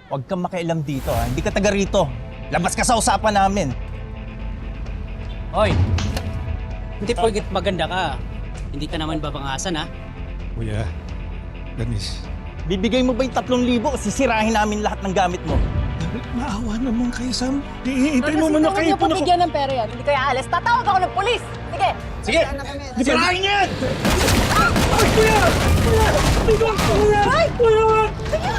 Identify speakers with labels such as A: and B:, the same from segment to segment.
A: Huwag kang makialam dito, ha? Hindi ka taga rito. Labas ka sa usapan namin.
B: Hoy! Hindi porket maganda ka. Hindi ka naman babangasan, ha?
C: Kuya, Danis,
A: Bibigay mo ba yung 3,000 o sisirahin namin lahat ng gamit mo?
C: maawa naman kayo, Sam. Iintay mo man na kayo po na ko.
D: Bigyan ng pera yan. Hindi kaya alis. Tatawag ako ng polis. Sige.
A: Sige! Sirahin yan!
C: Ay, kuya! Kuya! Kuya! Kuya!
D: Ay!
C: Kuya! Kuya!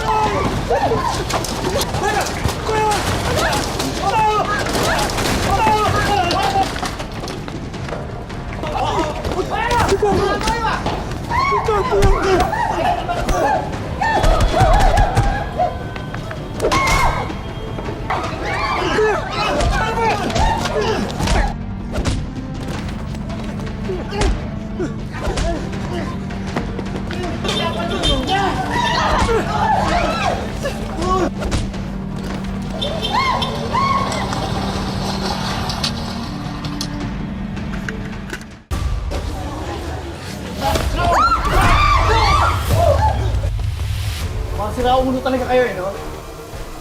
E: Mga siraulo talaga kayo eh, no?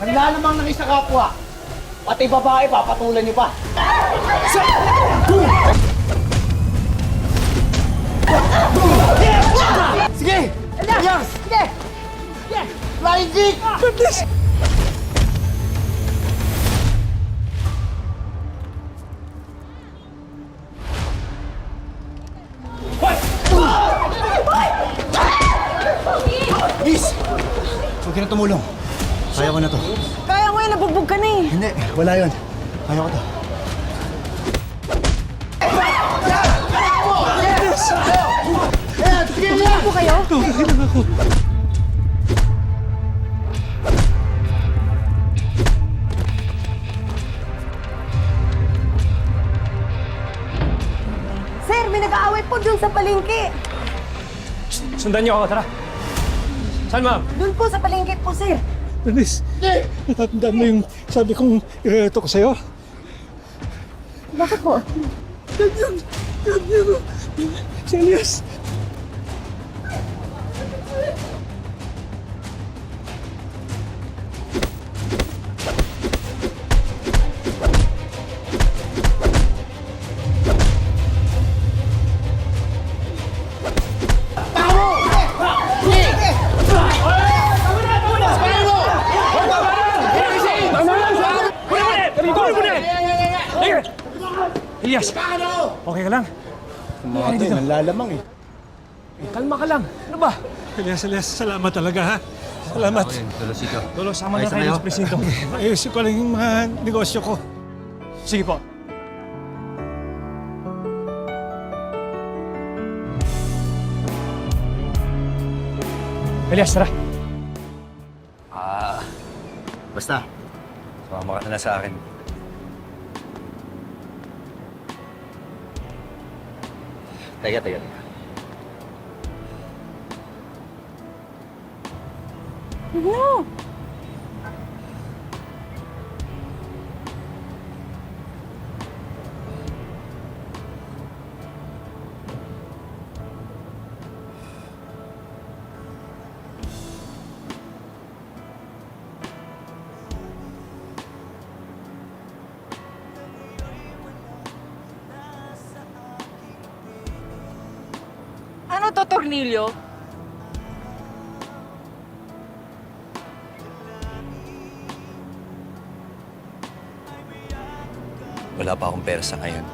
E: Kanila namang nang isa kapwa. Pati babae, papatulan niyo pa. Sige! Yes! Sige! Yes! Flying kick!
C: Miss! Huwag ka na tumulong. Kaya ko na to.
D: Kaya mo yun. Nabugbog ka na eh.
C: Hindi, wala yun. Kaya ko to.
D: Tumulong po kayo. Sir, may nag-aaway po dun sa palengke.
C: Sundan niyo ako, tara. Saan, ma'am?
D: Dun po sa palengke po, sir.
C: Danis, natatandaan mo yung sabi kong ireto ko sa'yo?
D: Bakit po?
C: Si Elias. Elias! Okay ka lang?
E: Mga ito, nanlalamang eh.
C: Kalma ka lang. Ano ba? Elias, salamat talaga ha. Salamat. Tulo, sama na kayo sa presinto. Ayusin ko lang yung mga negosyo ko. Sige po. Elias, tara.
E: Basta, sumama ka na sa akin. Teka.
D: No. Ano to, tornilyo?
F: Wala pa akong pera sa ngayon.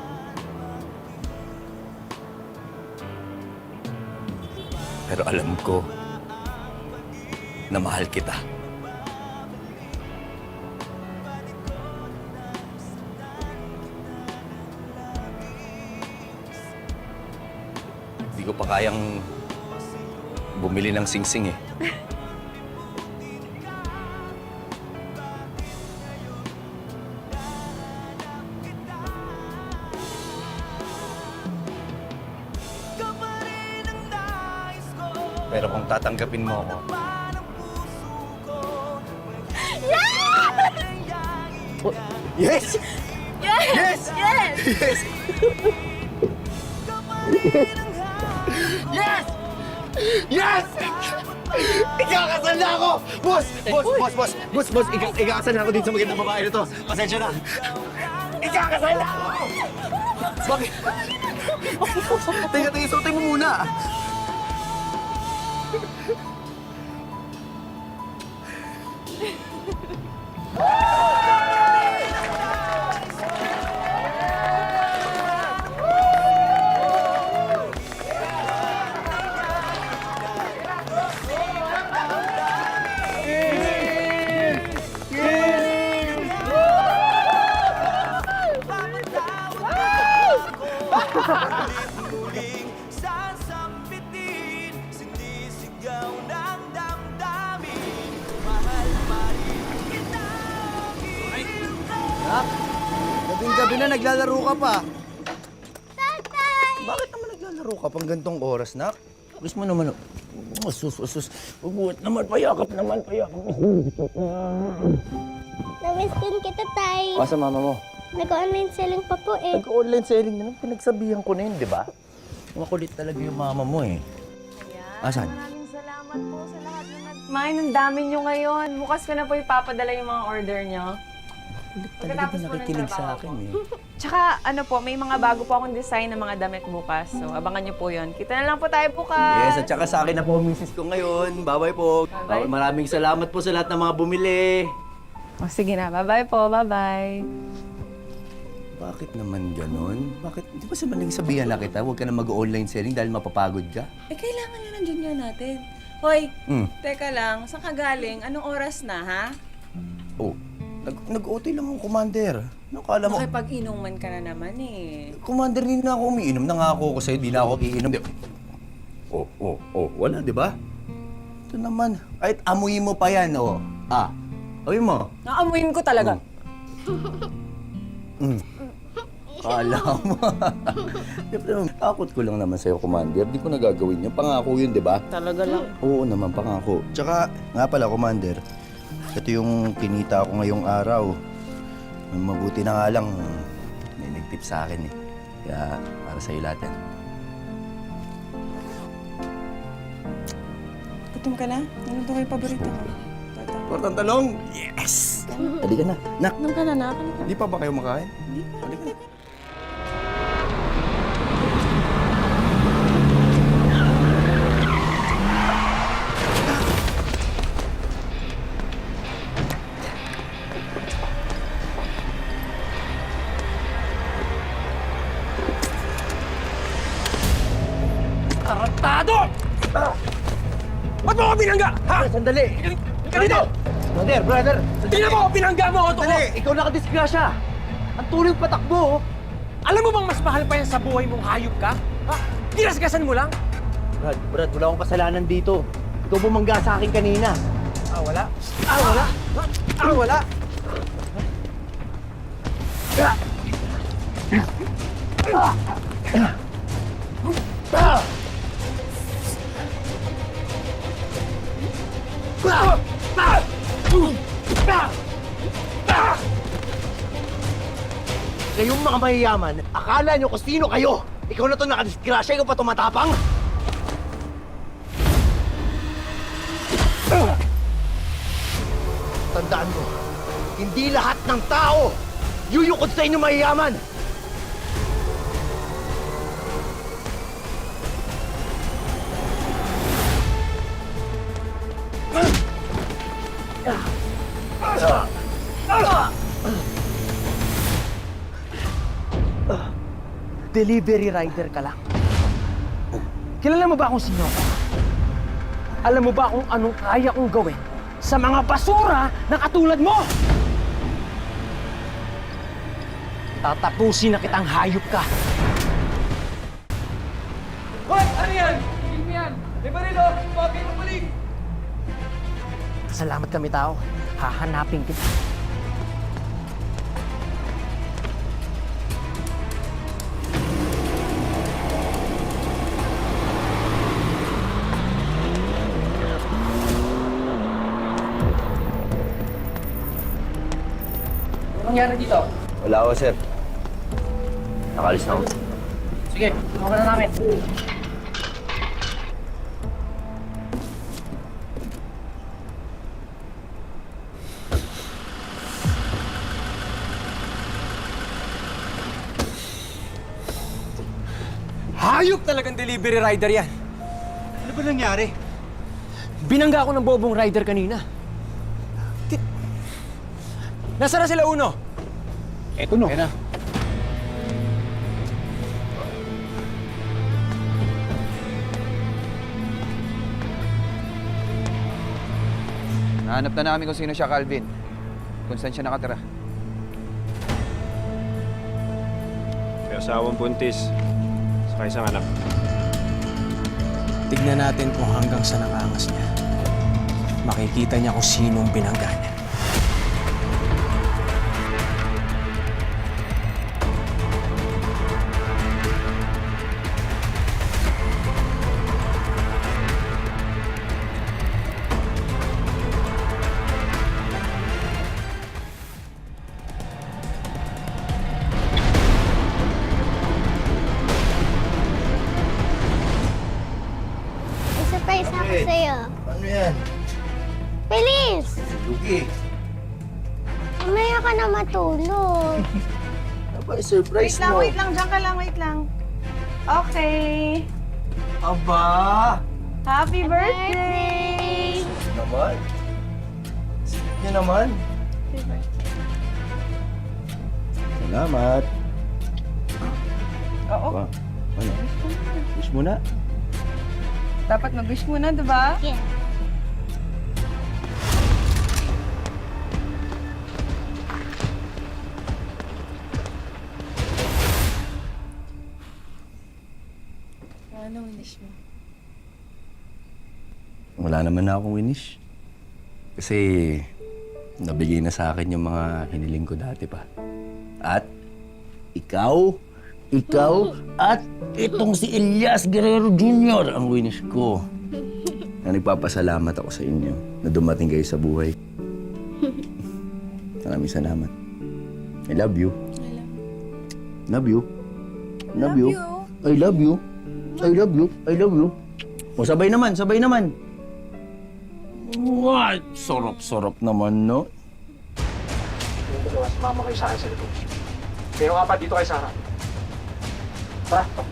F: Pero alam ko na mahal kita. Hindi ko pa kayang bumili ng singsing eh. Pero kung tatanggapin mo ako,
E: Yes!
D: Yes! Yes!
E: Yes! Yes! Ikakasal na ako! Boss! Boss! Ikakasal na ako dito sa magandang babae na to. Pasensya na. Ikakasal na ako! Bakit? Teka, sultay mo muna. Gabing-gabi na naglalaro ka pa. Bakit naman naglalaro ka pang gantong oras, nak? Gusto mo naman, sus. Ubuhat naman, payakap naman.
G: Namiss din kita, Tay.
E: Asa mama mo?
G: Nag-online selling pa po eh.
E: Nag-online selling na lang, pinagsabihan ko na yun, di ba? Makulit talaga yung mama mo eh. Asan?
H: Maraming salamat po sa lahat na nag-mine. Ang dami nyo ngayon. Bukas ko na po ipapadala yung mga order nyo.
E: Kulit talaga
H: Pagkatapos
E: din
H: po ng
E: nakikinig sa
H: trabaho
E: akin
H: ko.
E: eh.
H: Tsaka ano po, may mga bago po akong design ng mga damit bukas. So abangan nyo po yun. Kita na lang po tayo bukas.
E: Yes, at saka sa akin na po ang misis ko ngayon. Bye-bye po.
H: Bye-bye.
E: Maraming salamat po sa lahat ng mga bumili.
H: O sige na, bye-bye po, bye-bye.
E: Bakit naman ganon? Bakit? Di ba sabihin sabihan na kita, huwag ka na mag-online selling dahil mapapagod ka?
H: Eh, kailangan yun ng junior natin. Hoy,
E: Hmm.
H: teka lang, saan ka galing? Anong oras na, ha?
E: Oh, nag-OT lang ang commander. Ano kala mo?
H: Nakipag-inuman ka na naman eh.
E: Commander, hindi na ako umiinom. Nangako ko sa'yo, di na ako iinom. Wala, di ba? Ito naman. Kahit amuyin mo pa yan, oh. Amoy mo.
H: Naamuin ko talaga.
E: Kala mo. Takot ko lang naman sa'yo, Commander. Di ko nagagawin yun. Pangako yun, di ba?
H: Talaga lang.
E: Oo naman, pangako. Tsaka, nga pala, Commander, ito yung kinita ko ngayong araw. Mabuti na nga lang, may nag-tip sa akin eh. Kaya, para sa'yo lahat yan.
H: Gutom ka na? Ano daw kayo paborito mo?
E: Portang talong! Yes! Halika na. Nak,
H: Gutom ka na, nak?
E: di pa ba kayo makain? Hindi pa. Halika na.
C: Tarantado! Ba't mo ako binangga? Ha?
E: Sandali!
C: Ka dito!
E: Brother!
C: Tingnan mo, binangga mo ako!
E: Sandali! Ikaw nakadisgrasya! Ang tuloy patakbo, oh!
C: Alam mo bang mas mahal pa yan sa buhay mong hayop ka? Ha? Ginasgasan mo lang?
E: Brad, wala akong kasalanan dito. Ikaw bumangga sa akin kanina.
C: Wala. Wala. Wala.
E: Kayong mga mayayaman, akala nyo kung sino kayo? Ikaw na to nakadisgrasya, ikaw pa tumatapang? Tandaan mo, hindi lahat ng tao yuyukod sa inyo mayayaman! Delivery rider ka lang.
C: Kilala mo ba kung sino ako? Alam mo ba kung anong kaya kong gawin sa mga basura na katulad mo? Tatapusin na kitang hayop ka. Hoy! Ano yan? Film yan! May baril o! Bakit mo balik? Salamat kami tao. Hahanapin kita. Anong nangyari dito?
E: Wala ako, sir. Nakalis na ako.
C: Sige, tumawa na namin.
I: Hayop talagang delivery rider yan.
C: Ano ba nangyari?
I: Binangga ako ng bobong rider kanina. Nasaan na sila, Uno?
C: Eto no.
I: Ayan na.
J: Nahanap na namin kung sino siya, Calvin. Kung saan siya nakatira.
C: May asawang buntis. Saka isang anak.
I: Tignan natin kung hanggang sa nakangas niya. Makikita niya kung sinong binangga niya.
G: Surprise ako sa'yo.
E: Ano yan?
G: Bilis!
E: Lugi.
G: Mamaya ka na matulog.
E: Ano ba, surprise mo?
H: Wait lang, dyan ka lang, wait lang. Okay.
E: Aba!
H: Happy birthday!
E: Naman? Sige naman. Salamat.
H: Oo.
E: Ba? Ano? Wish mo na.
H: Dapat mag-wish muna, diba?
G: Yeah.
H: Ano wish mo?
F: Wala naman na akong winish. Kasi nabigay na sa akin yung mga hiniling ko dati pa. At ikaw, at itong si Elias Guerrero Jr. ang winish ko. Na nagpapasalamat ako sa inyo na dumating kayo sa buhay. Maraming salamat. I love you. Love you. Love you. I love you. I love you. I love you. O, sabay naman, sabay naman. What? Sorop-sorop naman, no?
C: Mama kayo sa akin sa likod. Kayo nga pa dito kay Sarah. Tara.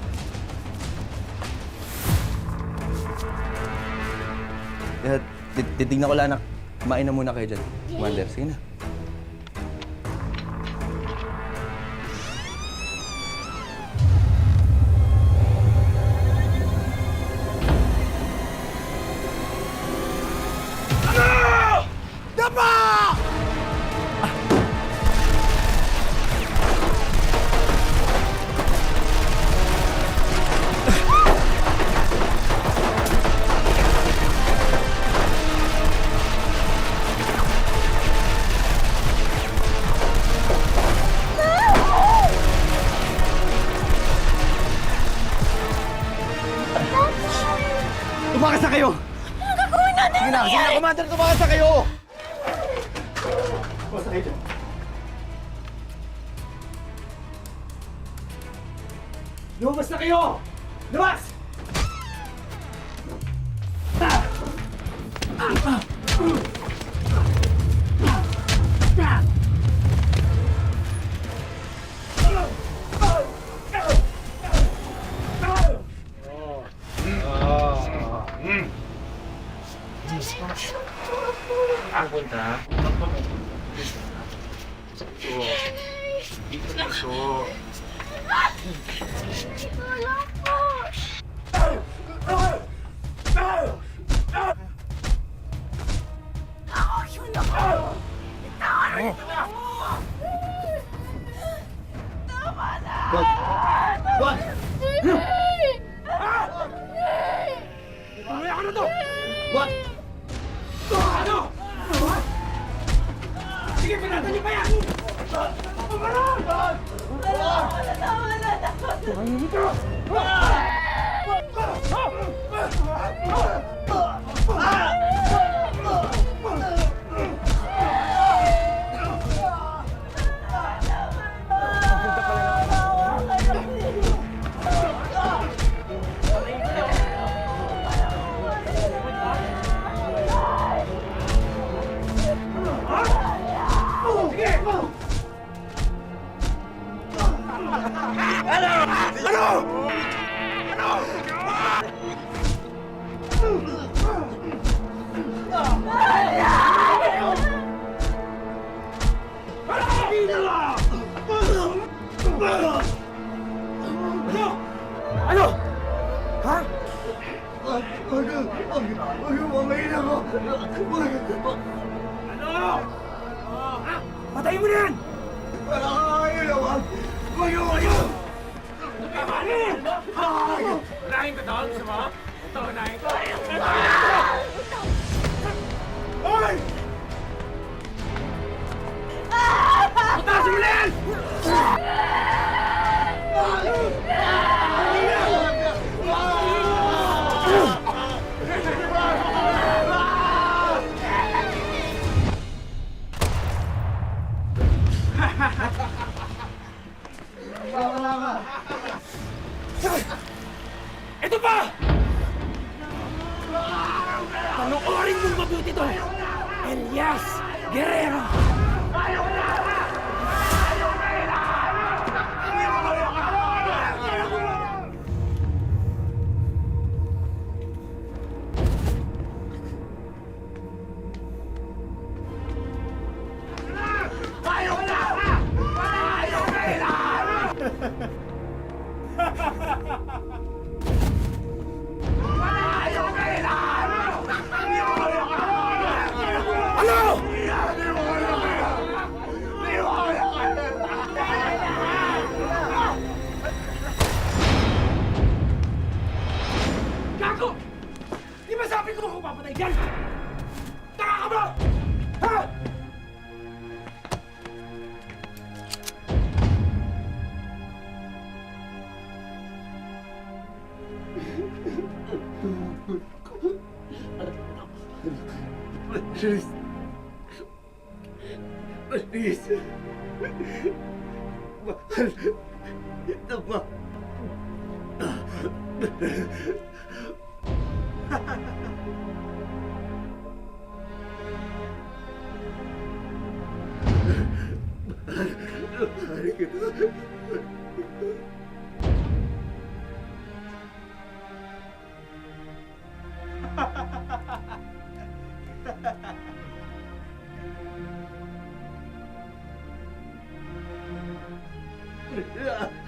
F: Titignan ko lang, anak. Kumain na muna kayo dyan. Commander, sige na.
I: Tumakas na kayo!
G: Ano gagawin natin?
I: Sige na, Commander, tumakas na kayo! Lumabas na kayo! Lumabas!
C: Ang punta. Ito pa! Panoorin mong mabuti to! Elias Guerrero! Gago! Di ba sabi ko ako papatay dyan? Taka ka ba? Ha?
F: Yeah.